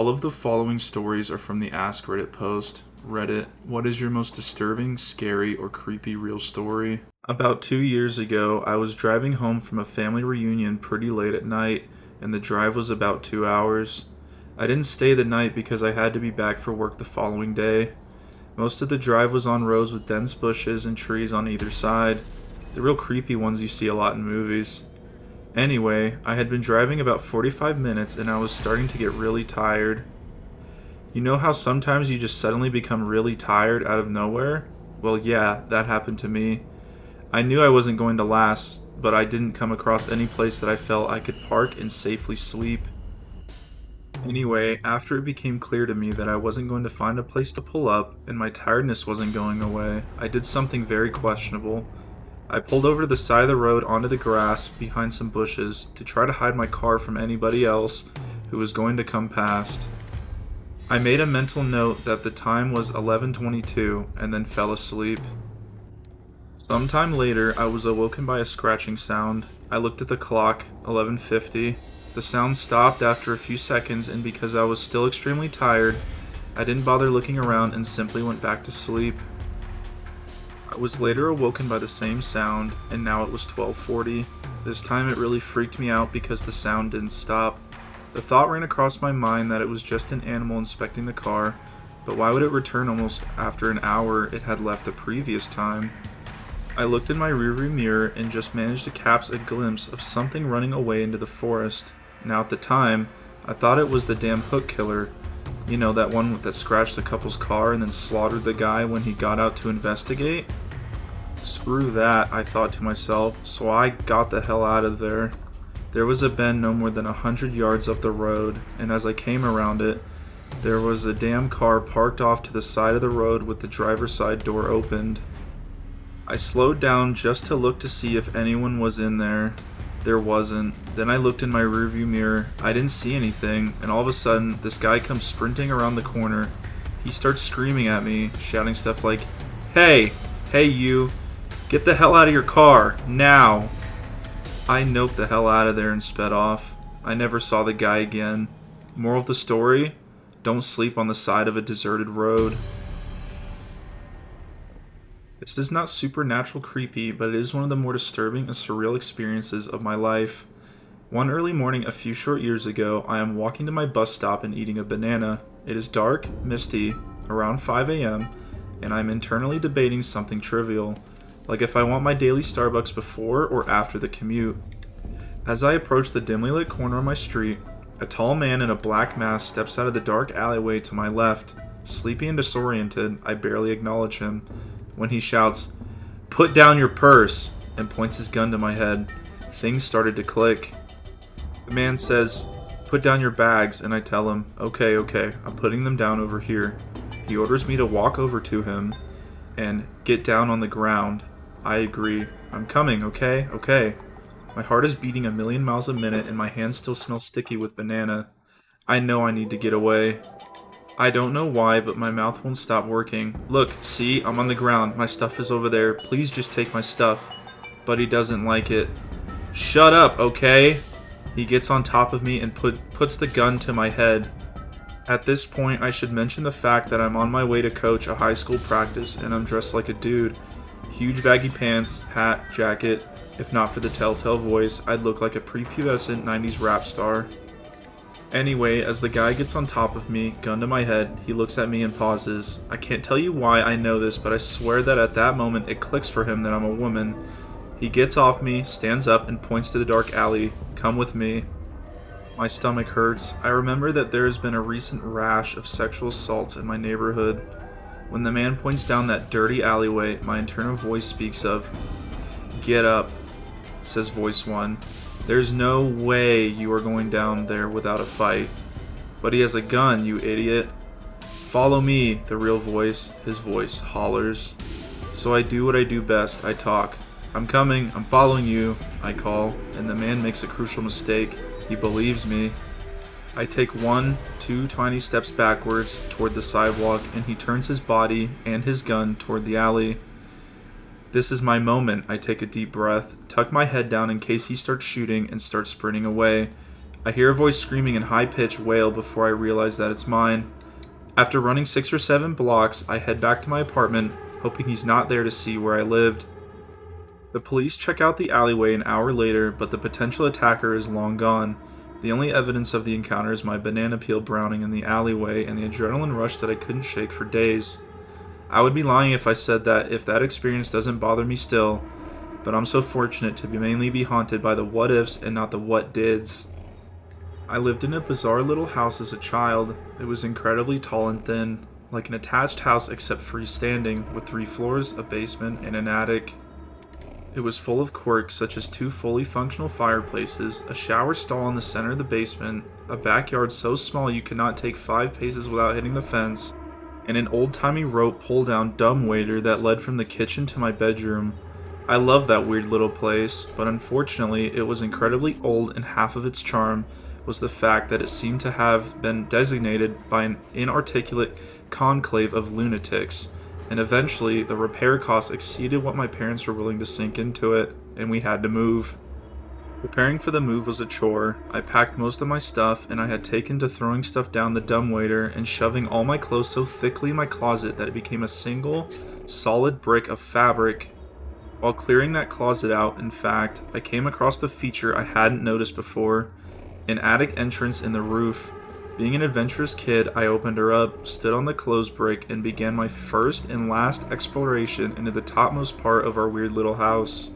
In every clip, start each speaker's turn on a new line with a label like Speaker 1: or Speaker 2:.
Speaker 1: All of the following stories are from the askreddit post. Reddit, what is your most disturbing, scary, or creepy real story? About 2 years ago, I was driving home from a family reunion pretty late at night, and the drive was about 2 hours. I didn't stay the night because I had to be back for work the following day. Most of the drive was on roads with dense bushes and trees on either side, the real creepy ones you see a lot in movies. Anyway, I had been driving about 45 minutes and I was starting to get really tired. You know how sometimes you just suddenly become really tired out of nowhere? Well, yeah, that happened to me. I knew I wasn't going to last, but I didn't come across any place that I felt I could park and safely sleep. Anyway, after it became clear to me that I wasn't going to find a place to pull up and my tiredness wasn't going away, I did something very questionable. I pulled over to the side of the road onto the grass behind some bushes to try to hide my car from anybody else who was going to come past. I made a mental note that the time was 11:22 and then fell asleep. Sometime later, I was awoken by a scratching sound. I looked at the clock, 11:50. The sound stopped after a few seconds, and because I was still extremely tired, I didn't bother looking around and simply went back to sleep. I was later awoken by the same sound, and now it was 12:40. This time it really freaked me out because the sound didn't stop. The thought ran across my mind that it was just an animal inspecting the car, but why would it return almost after an hour it had left the previous time? I looked in my rearview mirror and just managed to catch a glimpse of something running away into the forest. Now at the time, I thought it was the damn hook killer. You know, that one that scratched the couple's car and then slaughtered the guy when he got out to investigate? Screw that, I thought to myself, so I got the hell out of there. There was a bend no more than 100 yards up the road, and as I came around it, there was a damn car parked off to the side of the road with the driver's side door opened. I slowed down just to look to see if anyone was in there. There wasn't. Then I looked in my rearview mirror. I didn't see anything, and all of a sudden, this guy comes sprinting around the corner. He starts screaming at me, shouting stuff like, "Hey! Hey you! Get the hell out of your car! Now!" I noped the hell out of there and sped off. I never saw the guy again. Moral of the story? Don't sleep on the side of a deserted road. This is not supernatural creepy, but it is one of the more disturbing and surreal experiences of my life. One early morning a few short years ago, I am walking to my bus stop and eating a banana. It is dark, misty, around 5 a.m., and I am internally debating something trivial, like if I want my daily Starbucks before or after the commute. As I approach the dimly lit corner of my street, a tall man in a black mask steps out of the dark alleyway to my left. Sleepy and disoriented, I barely acknowledge him when he shouts, "Put down your purse," and points his gun to my head. Things started to click. The man says, "Put down your bags," and I tell him, okay, I'm putting them down over here. He orders me to walk over to him and get down on the ground. I agree. I'm coming, okay. My heart is beating a million miles a minute and my hands still smell sticky with banana. I know I need to get away. I don't know why, but my mouth won't stop working. Look, see, I'm on the ground. My stuff is over there. Please just take my stuff. But he doesn't like it. Shut up, okay? He gets on top of me and puts the gun to my head. At this point, I should mention the fact that I'm on my way to coach a high school practice and I'm dressed like a dude. Huge baggy pants, hat, jacket. If not for the telltale voice, I'd look like a prepubescent 90s rap star. Anyway, as the guy gets on top of me, gun to my head, he looks at me and pauses. I can't tell you why I know this, but I swear that at that moment it clicks for him that I'm a woman. He gets off me, stands up, and points to the dark alley. Come with me. My stomach hurts. I remember that there has been a recent rash of sexual assaults in my neighborhood. When the man points down that dirty alleyway, my internal voice speaks of, "Get up," says voice one. "There's no way you are going down there without a fight." "But he has a gun, you idiot." "Follow me," the real voice, his voice, hollers. So I do what I do best, I talk. "I'm coming, I'm following you," I call, and the man makes a crucial mistake. He believes me. I take 2 tiny steps backwards toward the sidewalk, and he turns his body and his gun toward the alley. This is my moment. I take a deep breath, tuck my head down in case he starts shooting, and start sprinting away. I hear a voice screaming in high-pitched wail before I realize that it's mine. After running 6 or 7 blocks, I head back to my apartment, hoping he's not there to see where I lived. The police check out the alleyway an hour later, but the potential attacker is long gone. The only evidence of the encounter is my banana peel browning in the alleyway and the adrenaline rush that I couldn't shake for days. I would be lying if I said that if that experience doesn't bother me still, but I'm so fortunate to mainly be haunted by the what ifs and not the what dids. I lived in a bizarre little house as a child. It was incredibly tall and thin, like an attached house except freestanding, with 3 floors, a basement, and an attic. It was full of quirks such as 2 fully functional fireplaces, a shower stall in the center of the basement, a backyard so small you could not take 5 paces without hitting the fence, and an old-timey rope pull-down dumbwaiter that led from the kitchen to my bedroom. I loved that weird little place, but unfortunately it was incredibly old, and half of its charm was the fact that it seemed to have been designated by an inarticulate conclave of lunatics, and eventually the repair costs exceeded what my parents were willing to sink into it, and we had to move. Preparing for the move was a chore. I packed most of my stuff, and I had taken to throwing stuff down the dumbwaiter and shoving all my clothes so thickly in my closet that it became a single, solid brick of fabric. While clearing that closet out, in fact, I came across the feature I hadn't noticed before, an attic entrance in the roof. Being an adventurous kid, I opened her up, stood on the clothes brick, and began my first and last exploration into the topmost part of our weird little house.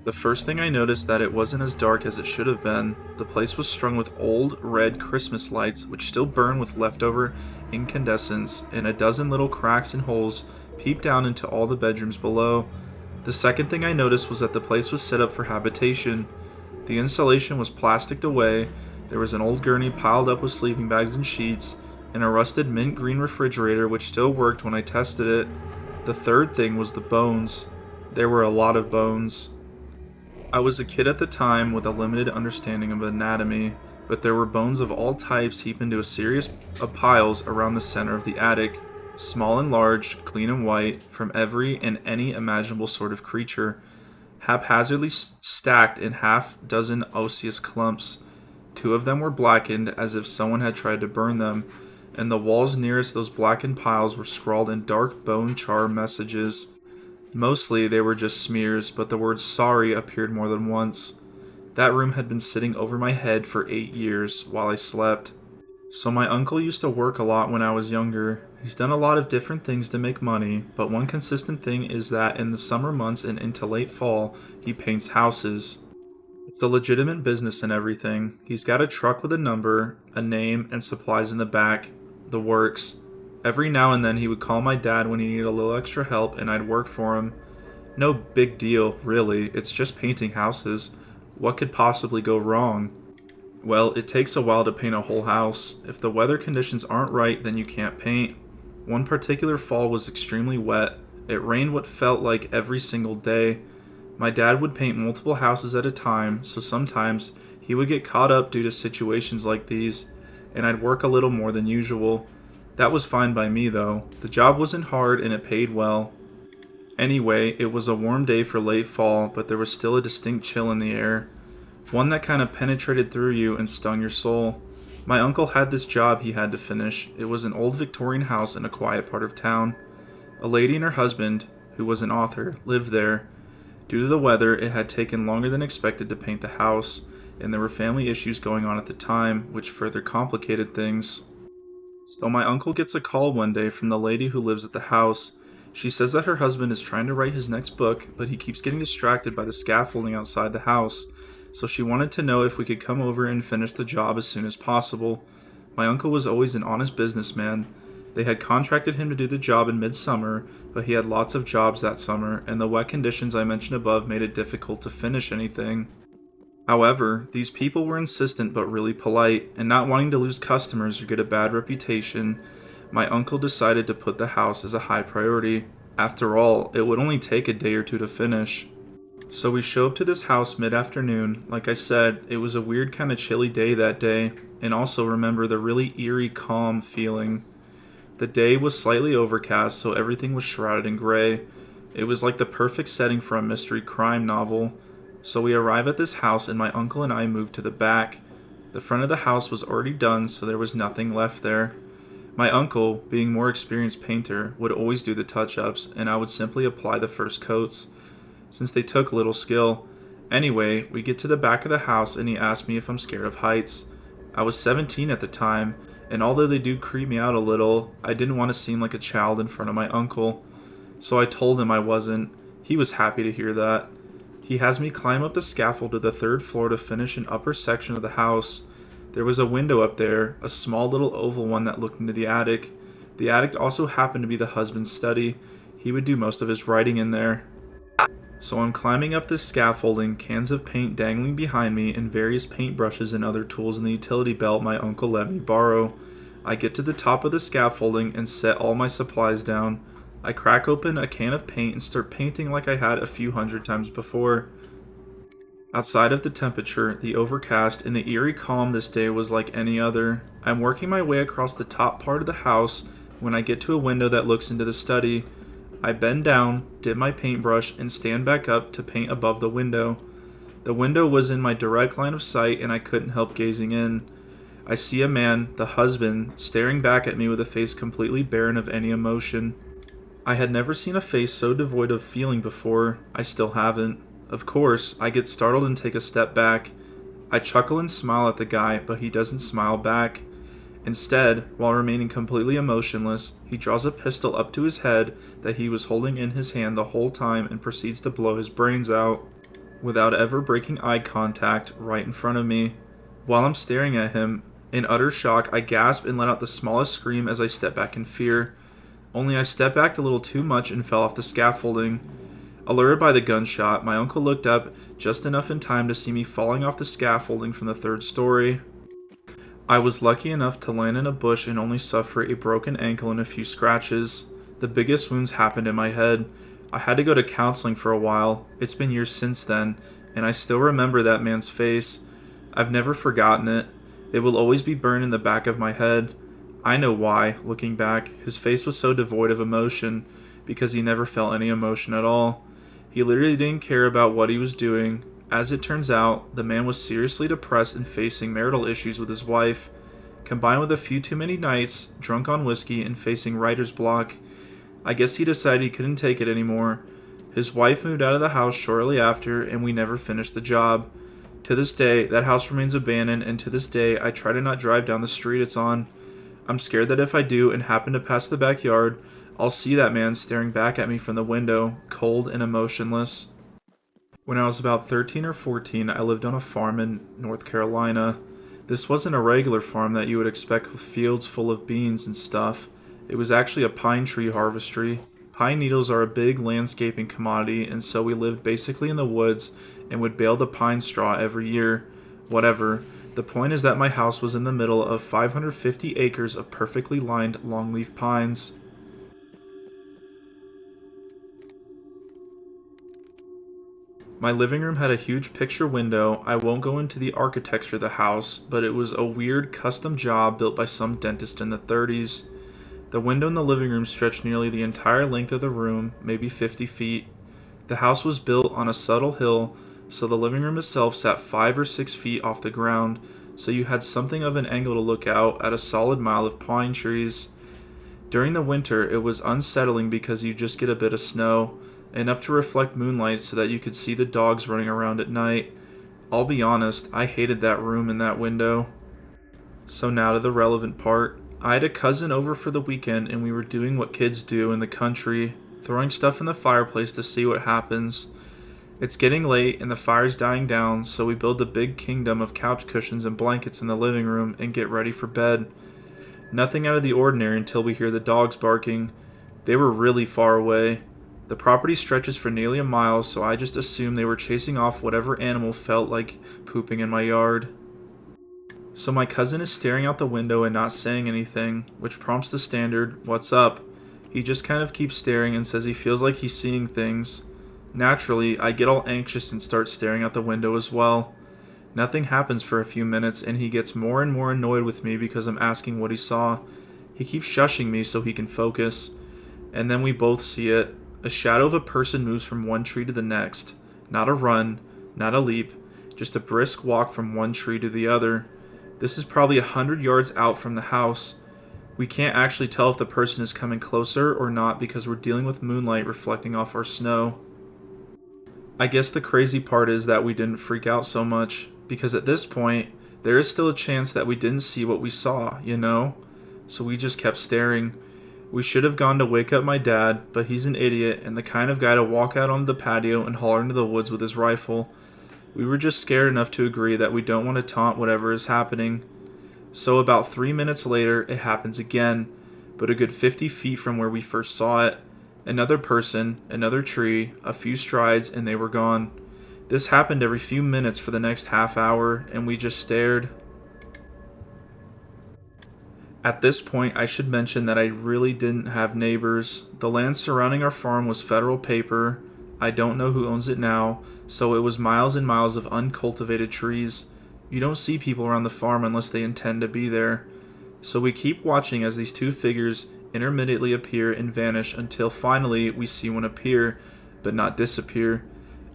Speaker 1: The first thing I noticed that it wasn't as dark as it should have been. The place was strung with old, red Christmas lights, which still burn with leftover incandescence, and a dozen little cracks and holes peeped down into all the bedrooms below. The second thing I noticed was that the place was set up for habitation. The insulation was plasticked away. There was an old gurney piled up with sleeping bags and sheets, and a rusted mint green refrigerator which still worked when I tested it. The third thing was the bones. There were a lot of bones. I was a kid at the time with a limited understanding of anatomy, but there were bones of all types heaped into a series of piles around the center of the attic, small and large, clean and white, from every and any imaginable sort of creature, haphazardly stacked in half-dozen osseous clumps. 2 of them were blackened, as if someone had tried to burn them, and the walls nearest those blackened piles were scrawled in dark bone char messages. Mostly they were just smears, but the word sorry appeared more than once. That room had been sitting over my head for 8 years, while I slept. So my uncle used to work a lot when I was younger. He's done a lot of different things to make money, but one consistent thing is that in the summer months and into late fall, he paints houses. It's a legitimate business and everything. He's got a truck with a number, a name, and supplies in the back. The works. Every now and then he would call my dad when he needed a little extra help, and I'd work for him. No big deal, really. It's just painting houses. What could possibly go wrong? Well, it takes a while to paint a whole house. If the weather conditions aren't right, then you can't paint. One particular fall was extremely wet. It rained what felt like every single day. My dad would paint multiple houses at a time, so sometimes he would get caught up due to situations like these, and I'd work a little more than usual. That was fine by me, though. The job wasn't hard and it paid well. Anyway, it was a warm day for late fall, but there was still a distinct chill in the air. One that kind of penetrated through you and stung your soul. My uncle had this job he had to finish. It was an old Victorian house in a quiet part of town. A lady and her husband, who was an author, lived there. Due to the weather, it had taken longer than expected to paint the house, and there were family issues going on at the time, which further complicated things. So my uncle gets a call one day from the lady who lives at the house. She says that her husband is trying to write his next book, but he keeps getting distracted by the scaffolding outside the house, so she wanted to know if we could come over and finish the job as soon as possible. My uncle was always an honest businessman. They had contracted him to do the job in midsummer, but he had lots of jobs that summer, and the wet conditions I mentioned above made it difficult to finish anything. However, these people were insistent but really polite, and not wanting to lose customers or get a bad reputation, my uncle decided to put the house as a high priority. After all, it would only take a day or 2 to finish. So we show up to this house mid-afternoon. Like I said, it was a weird kind of chilly day that day, and also remember the really eerie calm feeling. The day was slightly overcast, so everything was shrouded in gray. It was like the perfect setting for a mystery crime novel. So we arrive at this house and my uncle and I move to the back. The front of the house was already done, so there was nothing left there. My uncle, being more experienced painter, would always do the touch-ups, and I would simply apply the first coats, since they took little skill. Anyway, we get to the back of the house and he asked me if I'm scared of heights. I was 17 at the time, and although they do creep me out a little, I didn't want to seem like a child in front of my uncle. So I told him I wasn't. He was happy to hear that. He has me climb up the scaffold to the third floor to finish an upper section of the house. There was a window up there, a small little oval one that looked into the attic. The attic also happened to be the husband's study. He would do most of his writing in there. So I'm climbing up this scaffolding, cans of paint dangling behind me, and various paintbrushes and other tools in the utility belt my uncle let me borrow. I get to the top of the scaffolding and set all my supplies down. I crack open a can of paint and start painting like I had a few hundred times before. Outside of the temperature, the overcast, and the eerie calm this day was like any other. I'm working my way across the top part of the house when I get to a window that looks into the study. I bend down, dip my paintbrush, and stand back up to paint above the window. The window was in my direct line of sight and I couldn't help gazing in. I see a man, the husband, staring back at me with a face completely barren of any emotion. I had never seen a face so devoid of feeling before. I still haven't. Of course, I get startled and take a step back. I chuckle and smile at the guy, but he doesn't smile back. Instead, while remaining completely emotionless, he draws a pistol up to his head that he was holding in his hand the whole time and proceeds to blow his brains out, without ever breaking eye contact, right in front of me. While I'm staring at him, in utter shock, I gasp and let out the smallest scream as I step back in fear. Only I stepped back a little too much and fell off the scaffolding. Alerted by the gunshot, my uncle looked up just enough in time to see me falling off the scaffolding from the third story. I was lucky enough to land in a bush and only suffer a broken ankle and a few scratches. The biggest wounds happened in my head. I had to go to counseling for a while. It's been years since then, and I still remember that man's face. I've never forgotten it. It will always be burned in the back of my head. I know why, looking back. His face was so devoid of emotion, because he never felt any emotion at all. He literally didn't care about what he was doing. As it turns out, the man was seriously depressed and facing marital issues with his wife, combined with a few too many nights, drunk on whiskey, and facing writer's block. I guess he decided he couldn't take it anymore. His wife moved out of the house shortly after, and we never finished the job. To this day, that house remains abandoned, and to this day, I try to not drive down the street it's on. I'm scared that if I do and happen to pass the backyard, I'll see that man staring back at me from the window, cold and emotionless. When I was about 13 or 14, I lived on a farm in North Carolina. This wasn't a regular farm that you would expect with fields full of beans and stuff. It was actually a pine tree harvestery. Pine needles are a big landscaping commodity, and so we lived basically in the woods and would bale the pine straw every year. Whatever. The point is that my house was in the middle of 550 acres of perfectly lined longleaf pines. My living room had a huge picture window. I won't go into the architecture of the house, but it was a weird custom job built by some dentist in the 30s. The window in the living room stretched nearly the entire length of the room, maybe 50 feet. The house was built on a subtle hill, so the living room itself sat 5 or 6 feet off the ground, so you had something of an angle to look out at a solid mile of pine trees. During the winter, it was unsettling because you just get a bit of snow, enough to reflect moonlight so that you could see the dogs running around at night. I'll be honest, I hated that room and that window. So now to the relevant part. I had a cousin over for the weekend and we were doing what kids do in the country, throwing stuff in the fireplace to see what happens. It's getting late and the fire's dying down, so we build the big kingdom of couch cushions and blankets in the living room and get ready for bed. Nothing out of the ordinary until we hear the dogs barking. They were really far away. The property stretches for nearly a mile, so I just assumed they were chasing off whatever animal felt like pooping in my yard. So my cousin is staring out the window and not saying anything, which prompts the standard, "What's up?" He just kind of keeps staring and says he feels like he's seeing things. Naturally, I get all anxious and start staring out the window as well. Nothing happens for a few minutes, and he gets more and more annoyed with me because I'm asking what he saw. He keeps shushing me so he can focus. And then we both see it. A shadow of a person moves from one tree to the next. Not a run, not a leap, just a brisk walk from one tree to the other. This is probably 100 yards out from the house. We can't actually tell if the person is coming closer or not because we're dealing with moonlight reflecting off our snow. I guess the crazy part is that we didn't freak out so much, because at this point, there is still a chance that we didn't see what we saw, you know? So we just kept staring. We should have gone to wake up my dad, but he's an idiot and the kind of guy to walk out onto the patio and holler into the woods with his rifle. We were just scared enough to agree that we don't want to taunt whatever is happening. So about 3 minutes later, it happens again, but a good 50 feet from where we first saw it. Another person, another tree, a few strides, and they were gone. This happened every few minutes for the next half hour, and we just stared. At this point, I should mention that I really didn't have neighbors. The land surrounding our farm was federal paper. I don't know who owns it now, so it was miles and miles of uncultivated trees. You don't see people around the farm unless they intend to be there. So we keep watching as these two figures intermittently appear and vanish until finally we see one appear, but not disappear.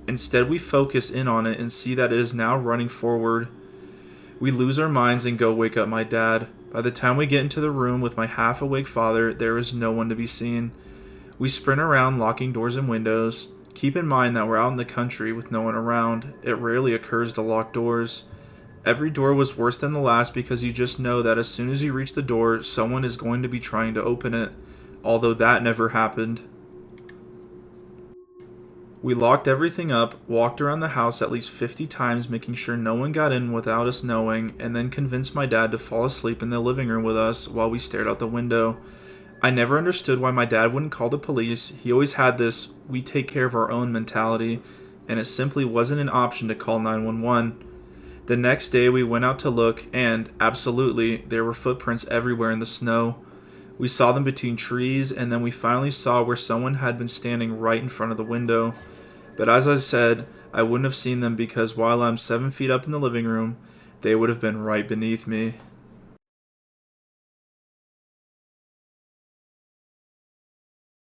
Speaker 1: Instead, we focus in on it and see that it is now running forward. We lose our minds and go wake up my dad. By the time we get into the room with my half-awake father, there is no one to be seen. We sprint around, locking doors and windows. Keep in mind that we're out in the country with no one around. It rarely occurs to lock doors. Every door was worse than the last because you just know that as soon as you reach the door, someone is going to be trying to open it, although that never happened. We locked everything up, walked around the house at least 50 times making sure no one got in without us knowing, and then convinced my dad to fall asleep in the living room with us while we stared out the window. I never understood why my dad wouldn't call the police. He always had this "we take care of our own" mentality, and it simply wasn't an option to call 911. The next day we went out to look, and, absolutely, there were footprints everywhere in the snow. We saw them between trees, and then we finally saw where someone had been standing right in front of the window. But as I said, I wouldn't have seen them because while I'm 7 feet up in the living room, they would have been right beneath me.